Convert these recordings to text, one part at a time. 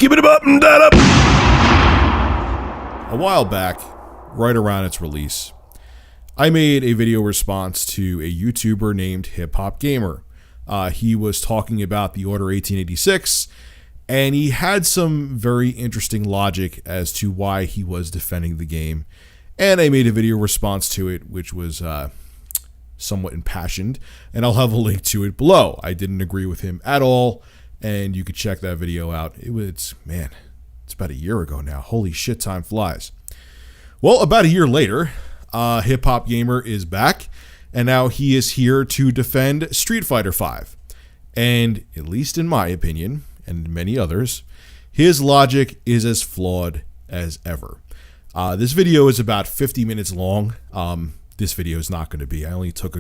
Skip it up and that up. A while back, right around its release, I made a video response to a YouTuber named HipHopGamer. He was talking about the Order 1886, and he had some very interesting logic as to why he was defending the game. And I made a video response to it, which was somewhat impassioned, and I'll have a link to it below. I didn't agree with him at all, and you could check that video out. It's about a year ago now. Holy shit, time flies. Well, about a year later, HipHopGamer is back, and now he is here to defend Street Fighter V. And at least in my opinion, and many others, his logic is as flawed as ever. This video is about 50 minutes long. This video is not going to be. I only took,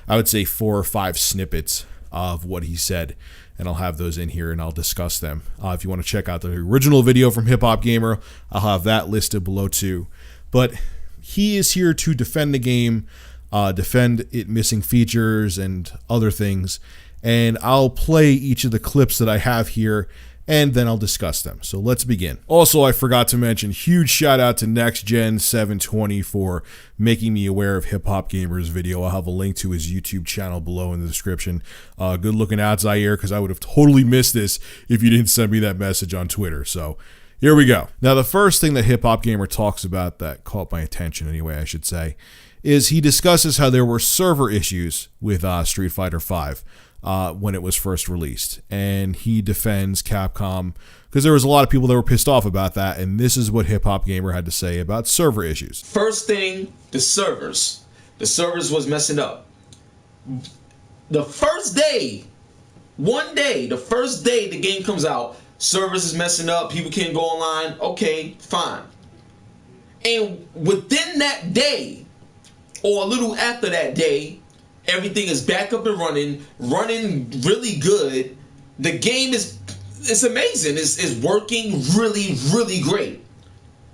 I would say 4 or 5 snippets of what he said, and I'll have those in here and I'll discuss them. If you want to check out the original video from HipHopGamer, I'll have that listed below too. But he is here to defend the game, defend it missing features and other things, and I'll play each of the clips that I have here, and then I'll discuss them. So let's begin. Also, I forgot to mention, huge shout out to NextGen720 for making me aware of HipHopGamer's video. I'll have a link to his YouTube channel below in the description. Good looking out, Zaire, because I would have totally missed this if you didn't send me that message on Twitter. So here we go. Now, the first thing that HipHopGamer talks about that caught my attention anyway, I should say, is he discusses how there were server issues with Street Fighter V. When it was first released, and he defends Capcom because there was a lot of people that were pissed off about that, and this is what HipHopGamer had to say about server issues. First thing, the servers was messing up. The first day, the first day the game comes out, servers is messing up, people can't go online. Okay, fine. And within that day, or a little after that day, everything is back up and running really good. The game it's amazing. It's working really, really great.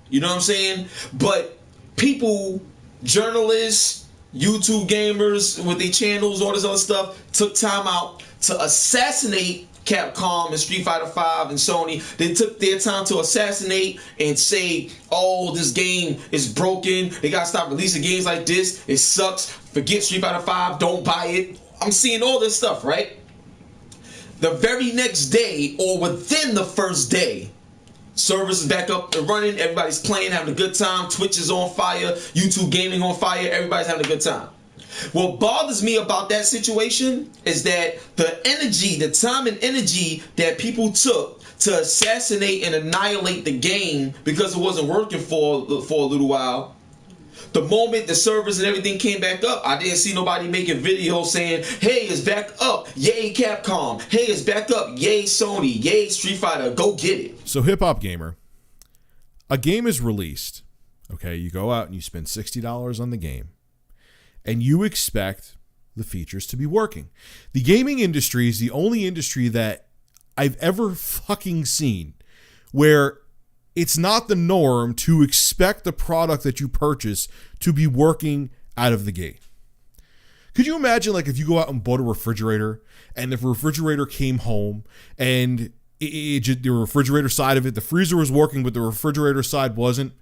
You know what I'm saying? But people, journalists, YouTube gamers with their channels, all this other stuff, took time out to assassinate Capcom and Street Fighter V and Sony. They took their time to assassinate and say, oh, this game is broken. They gotta stop releasing games like this. It sucks. Forget Street Fighter V. Don't buy it. I'm seeing all this stuff, right? The very next day, or within the first day, servers is back up and running. Everybody's playing, having a good time. Twitch is on fire. YouTube gaming on fire. Everybody's having a good time. What bothers me about that situation is that the energy, the time and energy that people took to assassinate and annihilate the game because it wasn't working for a little while, the moment the servers and everything came back up, I didn't see nobody making videos saying, hey, it's back up, yay Capcom, hey, it's back up, yay Sony, yay Street Fighter, go get it. So HipHopGamer, a game is released, okay, you go out and you spend $60 on the game, and you expect the features to be working. The gaming industry is the only industry that I've ever fucking seen where it's not the norm to expect the product that you purchase to be working out of the gate. Could you imagine, like, if you go out and bought a refrigerator and the refrigerator came home and the refrigerator side of it, the freezer was working, but the refrigerator side wasn't?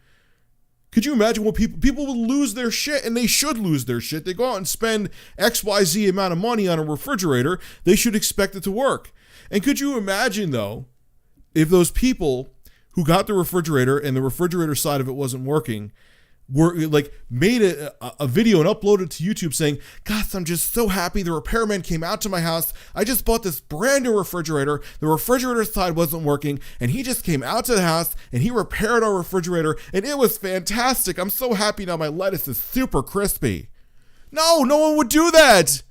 Could you imagine what people would lose their shit, and they should lose their shit. They go out and spend XYZ amount of money on a refrigerator. They should expect it to work. And could you imagine, though, if those people who got the refrigerator and the refrigerator side of it wasn't working were like made a video and uploaded it to YouTube saying, "Gosh, I'm just so happy the repairman came out to my house. I just bought this brand new refrigerator. The refrigerator side wasn't working, and he just came out to the house and he repaired our refrigerator, and it was fantastic. I'm so happy now. My lettuce is super crispy." No one would do that.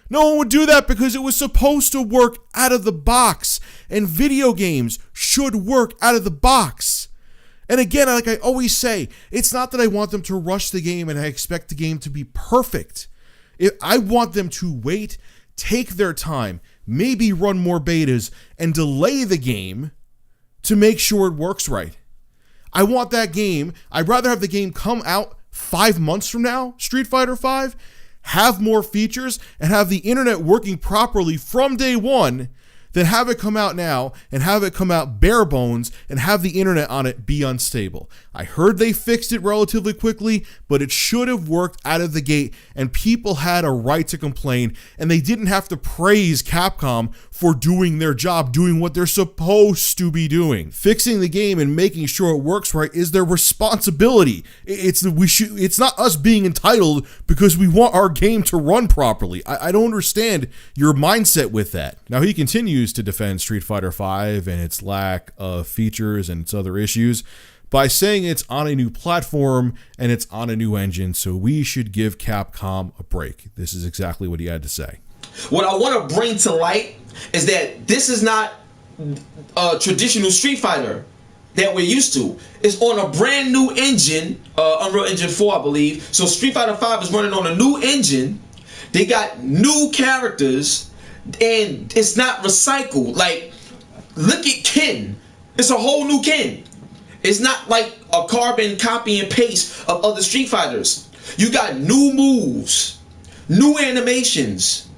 No one would do that because it was supposed to work out of the box, and video games should work out of the box. And again, like I always say, it's not that I want them to rush the game and I expect the game to be perfect. I want them to wait, take their time, maybe run more betas, and delay the game to make sure it works right. I want that game, I'd rather have the game come out 5 months from now, Street Fighter V, have more features, and have the internet working properly from day one, then have it come out now and have it come out bare bones and have the internet on it be unstable. I heard they fixed it relatively quickly, but it should have worked out of the gate and people had a right to complain, and they didn't have to praise Capcom for doing their job, doing what they're supposed to be doing. Fixing the game and making sure it works right is their responsibility. It's not us being entitled because we want our game to run properly. I don't understand your mindset with that. Now, he continues to defend Street Fighter V and its lack of features and its other issues by saying it's on a new platform and it's on a new engine, so we should give Capcom a break. This is exactly what he had to say. What I want to bring to light is that this is not a traditional Street Fighter that we're used to. It's on a brand new engine, Unreal Engine 4, I believe. So Street Fighter V is running on a new engine. They got new characters, and it's not recycled. Like, look at Ken. It's a whole new Ken. It's not like a carbon copy and paste of other Street Fighters. You got new moves, new animations.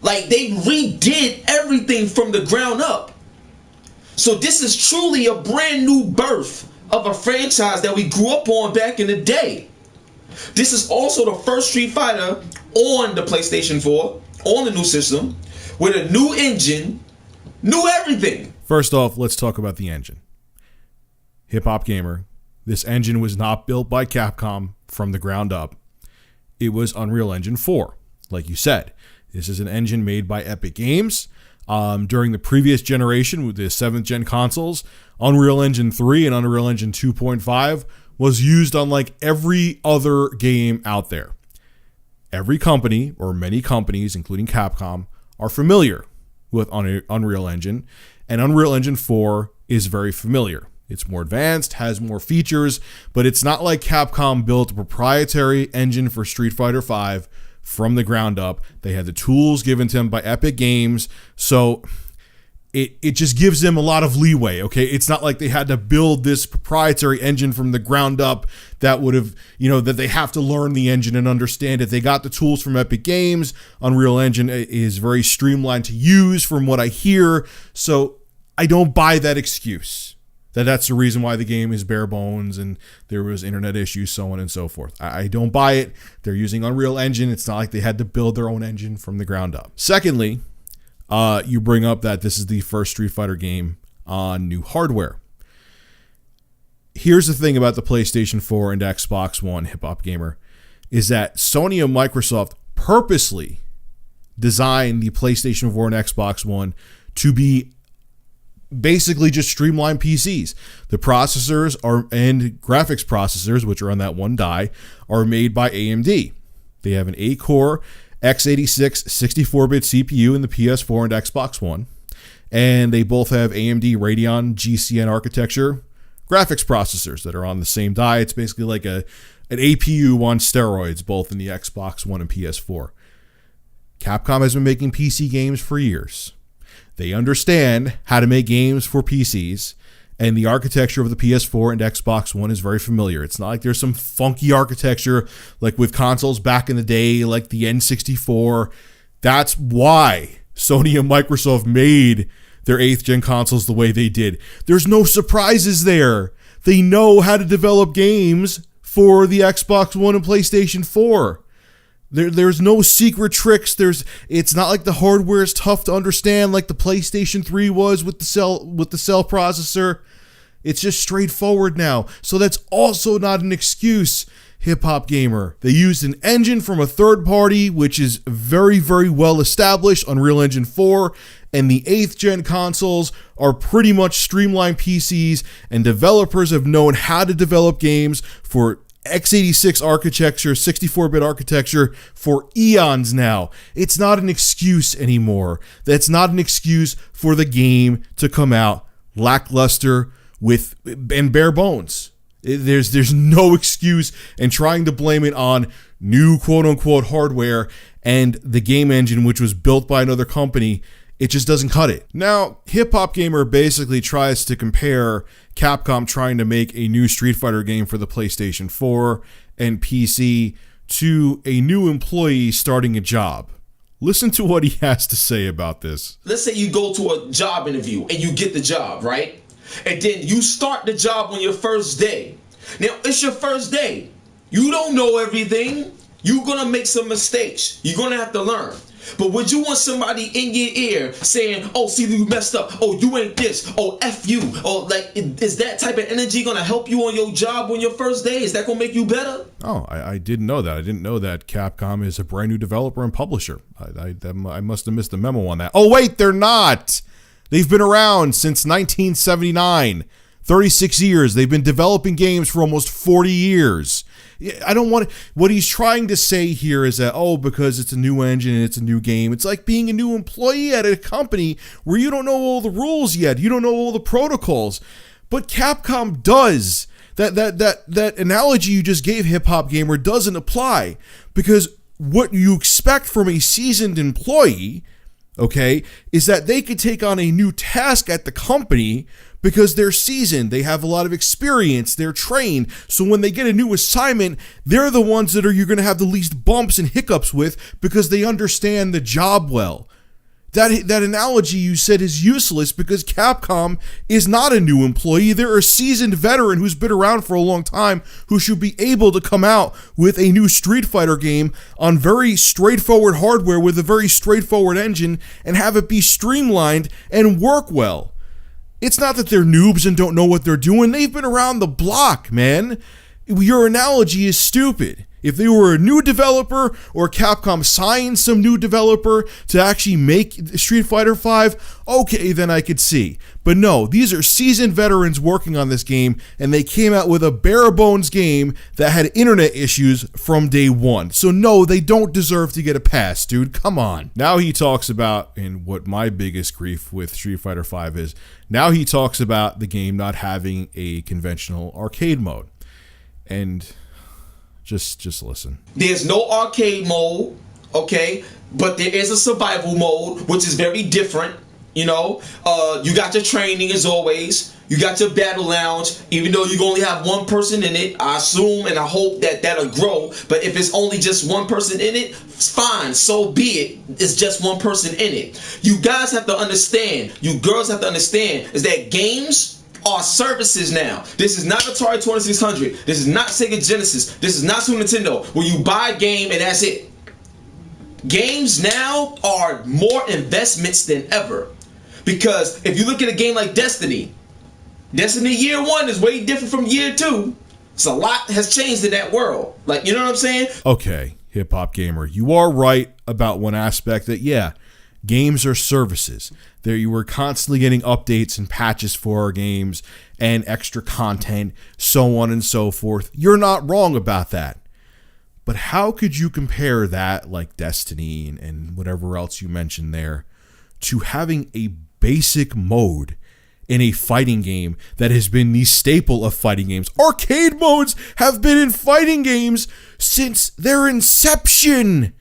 Like, they redid everything from the ground up. So this is truly a brand new birth of a franchise that we grew up on back in the day. This is also the first Street Fighter on the PlayStation 4, on the new system, with a new engine, new everything. First off, let's talk about the engine. HipHopGamer, this engine was not built by Capcom from the ground up. It was Unreal Engine 4, like you said. This is an engine made by Epic Games. During the previous generation with the 7th gen consoles, Unreal Engine 3 and Unreal Engine 2.5 was used on like every other game out there. Every company, or many companies, including Capcom, are familiar with Unreal Engine, and Unreal Engine 4 is very familiar. It's more advanced, has more features, but it's not like Capcom built a proprietary engine for Street Fighter V from the ground up. They had the tools given to them by Epic Games, so it just gives them a lot of leeway, okay? It's not like they had to build this proprietary engine from the ground up that would have, that they have to learn the engine and understand it. They got the tools from Epic Games. Unreal Engine is very streamlined to use from what I hear, so I don't buy that excuse. That's the reason why the game is bare bones and there was internet issues, so on and so forth. I don't buy it. They're using Unreal Engine. It's not like they had to build their own engine from the ground up. Secondly, you bring up that this is the first Street Fighter game on new hardware. Here's the thing about the PlayStation 4 and Xbox One, HipHopGamer, is that Sony and Microsoft purposely designed the PlayStation 4 and Xbox One to be basically just streamlined PCs. The processors and graphics processors, which are on that one die, are made by AMD. They have an 8-core x86 64-bit CPU in the PS4 and Xbox One, and they both have AMD Radeon GCN architecture graphics processors that are on the same die. It's basically like an APU on steroids, both in the Xbox One and PS4. Capcom has been making PC games for years. They understand how to make games for PCs, and the architecture of the PS4 and Xbox One is very familiar. It's not like there's some funky architecture like with consoles back in the day, like the N64. That's why Sony and Microsoft made their 8th gen consoles the way they did. There's no surprises there. They know how to develop games for the Xbox One and PlayStation 4. There's no secret tricks. It's not like the hardware is tough to understand like the PlayStation 3 was with the cell processor. It's just straightforward now. So that's also not an excuse, HipHopGamer. They used an engine from a third party, which is very, very well established, Unreal Engine 4, and the 8th gen consoles are pretty much streamlined PCs, and developers have known how to develop games for x86 architecture, 64-bit architecture for eons now. It's not an excuse anymore. That's not an excuse for the game to come out lackluster and bare bones. There's no excuse, and trying to blame it on new quote-unquote hardware and the game engine, which was built by another company, it just doesn't cut it. Now, HipHopGamer basically tries to compare Capcom trying to make a new Street Fighter game for the PlayStation 4 and PC to a new employee starting a job. Listen to what he has to say about this. Let's say you go to a job interview and you get the job, right? And then you start the job on your first day. Now, it's your first day. You don't know everything. You're going to make some mistakes. You're going to have to learn. But would you want somebody in your ear saying, oh, see, you messed up. Oh, you ain't this. Oh, F you. Oh, like, is that type of energy going to help you on your job on your first day? Is that going to make you better? Oh, I didn't know that. I didn't know that Capcom is a brand new developer and publisher. I must have missed the memo on that. Oh, wait, they're not. They've been around since 1979. 36 years. They've been developing games for almost 40 years. I don't want to, what he's trying to say here is that, oh, because it's a new engine and it's a new game, it's like being a new employee at a company where you don't know all the rules yet. You don't know all the protocols. But Capcom does. That analogy you just gave, Hip Hop Gamer, doesn't apply, because what you expect from a seasoned employee, okay, is that they could take on a new task at the company because they're seasoned, they have a lot of experience, they're trained. So when they get a new assignment, they're the ones that you're going to have the least bumps and hiccups with because they understand the job well. That analogy you said is useless because Capcom is not a new employee. They're a seasoned veteran who's been around for a long time, who should be able to come out with a new Street Fighter game on very straightforward hardware with a very straightforward engine and have it be streamlined and work well. It's not that they're noobs and don't know what they're doing. They've been around the block, man. Your analogy is stupid. If they were a new developer or Capcom signed some new developer to actually make Street Fighter V, okay, then I could see. But no, these are seasoned veterans working on this game, and they came out with a bare bones game that had internet issues from day one. So no, they don't deserve to get a pass, dude. Come on. Now he talks about, and what my biggest grief with Street Fighter V is, now he talks about the game not having a conventional arcade mode. And just listen. There's no arcade mode, okay? But there is a survival mode, which is very different, you know? You got your training as always. You got your battle lounge, even though you only have one person in it. I assume and I hope that that'll grow. But if it's only just one person in it, fine, so be it. It's just one person in it. You guys have to understand, you girls have to understand, is that games are services now. This is not Atari 2600. This is not Sega Genesis. This is not Super Nintendo, where you buy a game and that's it. Games now are more investments than ever. Because if you look at a game like Destiny year one is way different from year two. So a lot has changed in that world. Like, you know what I'm saying? Okay, Hip Hop Gamer, you are right about one aspect that, yeah, games are services. There, you were constantly getting updates and patches for our games and extra content, so on and so forth. You're not wrong about that. But how could you compare that, like Destiny and whatever else you mentioned there, to having a basic mode in a fighting game that has been the staple of fighting games? Arcade modes have been in fighting games since their inception.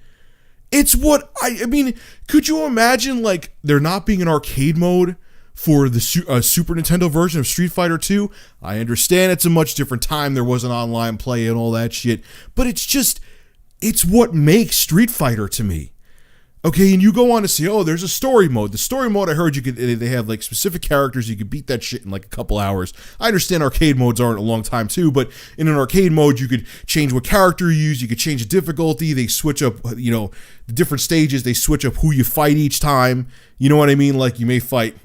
It's what, I mean, could you imagine, like, there not being an arcade mode for the Super Nintendo version of Street Fighter 2? I understand it's a much different time, there wasn't online play and all that shit, but it's what makes Street Fighter to me. Okay, and you go on to see, oh, there's a story mode. The story mode, I heard they have like specific characters, you could beat that shit in like a couple hours. I understand arcade modes aren't a long time too, but in an arcade mode, you could change what character you use, you could change the difficulty, they switch up, you know, the different stages, they switch up who you fight each time. You know what I mean? Like, you may fight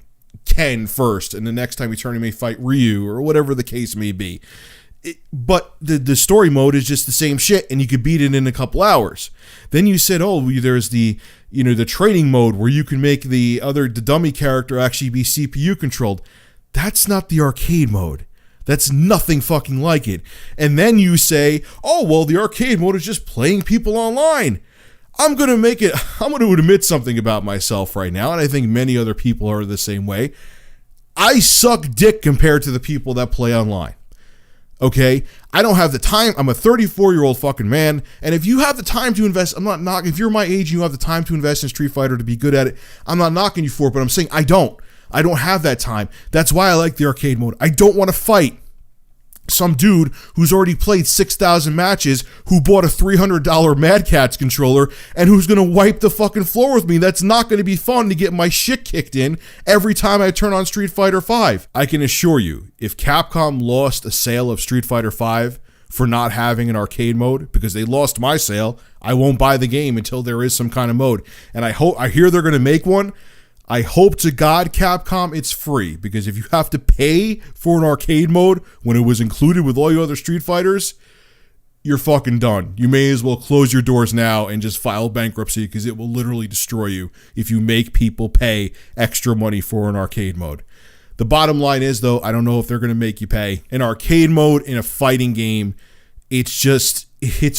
Ken first, and the next time you turn, you may fight Ryu, or whatever the case may be. But the story mode is just the same shit, and you could beat it in a couple hours. Then you said, oh, there's the training mode where you can make the dummy character actually be CPU controlled. That's not the arcade mode. That's nothing fucking like it. And then you say, oh, well, the arcade mode is just playing people online. I'm going to admit something about myself right now, and I think many other people are the same way. I suck dick compared to the people that play online. Okay, I don't have the time. I'm a 34-year-old fucking man, and if you have the time to invest, I'm not knocking. If you're my age and you have the time to invest in Street Fighter to be good at it, I'm not knocking you for it, but I'm saying I don't have that time. That's why I like the arcade mode. I don't want to fight. some dude who's already played 6,000 matches, who bought a $300 Mad Catz controller, and who's going to wipe the fucking floor with me. That's not going to be fun to get my shit kicked in every time I turn on Street Fighter V. I can assure you, if Capcom lost a sale of Street Fighter V for not having an arcade mode, because they lost my sale, I won't buy the game until there is some kind of mode. And I hear they're going to make one. I hope to God, Capcom, it's free, because if you have to pay for an arcade mode when it was included with all your other Street Fighters, you're fucking done. You may as well close your doors now and just file bankruptcy, because it will literally destroy you if you make people pay extra money for an arcade mode. The bottom line is, though, I don't know if they're going to make you pay. An arcade mode in a fighting game, it's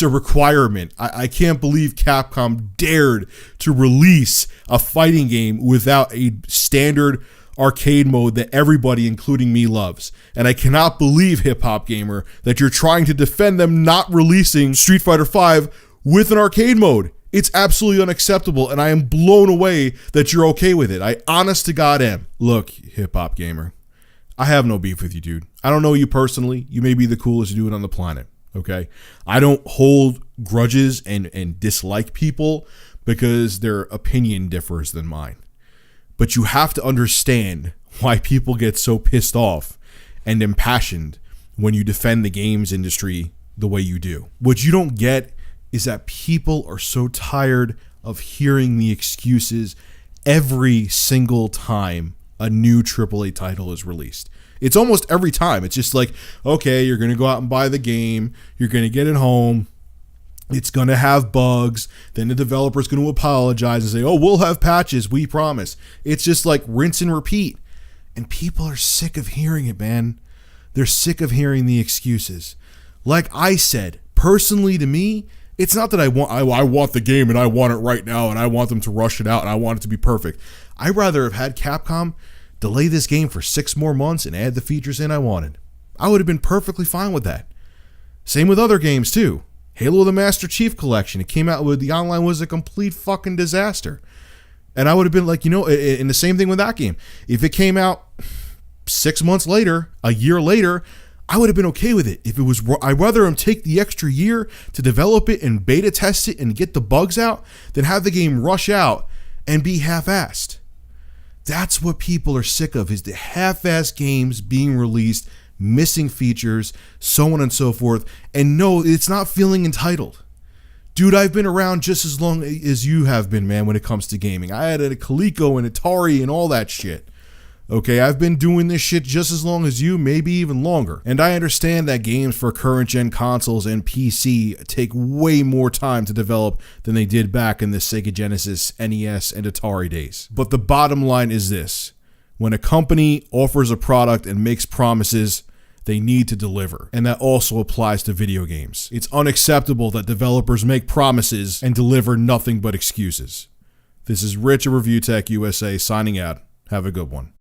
a requirement. I can't believe Capcom dared to release a fighting game without a standard arcade mode that everybody, including me, loves. And I cannot believe, Hip Hop Gamer, that you're trying to defend them not releasing Street Fighter V with an arcade mode. It's absolutely unacceptable, and I am blown away that you're okay with it. I honest to God am. Look, Hip Hop Gamer, I have no beef with you, dude. I don't know you personally. You may be the coolest dude on the planet. Okay, I don't hold grudges and dislike people because their opinion differs than mine. But you have to understand why people get so pissed off and impassioned when you defend the games industry the way you do. What you don't get is that people are so tired of hearing the excuses every single time a new AAA title is released. It's almost every time. It's just like, okay, you're going to go out and buy the game. You're going to get it home. It's going to have bugs. Then the developer's going to apologize and say, oh, we'll have patches. We promise. It's just like rinse and repeat. And people are sick of hearing it, man. They're sick of hearing the excuses. Like I said, personally to me, it's not that I want the game and I want it right now and I want them to rush it out and I want it to be perfect. I'd rather have had Capcom delay this game for 6 more months and add the features in I wanted. I would have been perfectly fine with that. Same with other games too. Halo the Master Chief Collection, it came out with the online was a complete fucking disaster. And I would have been like, and the same thing with that game. If it came out 6 months later, a year later, I would have been okay with it. If it was, I'd rather them take the extra year to develop it and beta test it and get the bugs out than have the game rush out and be half-assed. That's what people are sick of, is the half-assed games being released, missing features, so on and so forth. And no, it's not feeling entitled. Dude, I've been around just as long as you have been, man, when it comes to gaming. I had a Coleco and Atari and all that shit. Okay, I've been doing this shit just as long as you, maybe even longer. And I understand that games for current-gen consoles and PC take way more time to develop than they did back in the Sega Genesis, NES, and Atari days. But the bottom line is this. When a company offers a product and makes promises, they need to deliver. And that also applies to video games. It's unacceptable that developers make promises and deliver nothing but excuses. This is Rich of Review Tech USA signing out. Have a good one.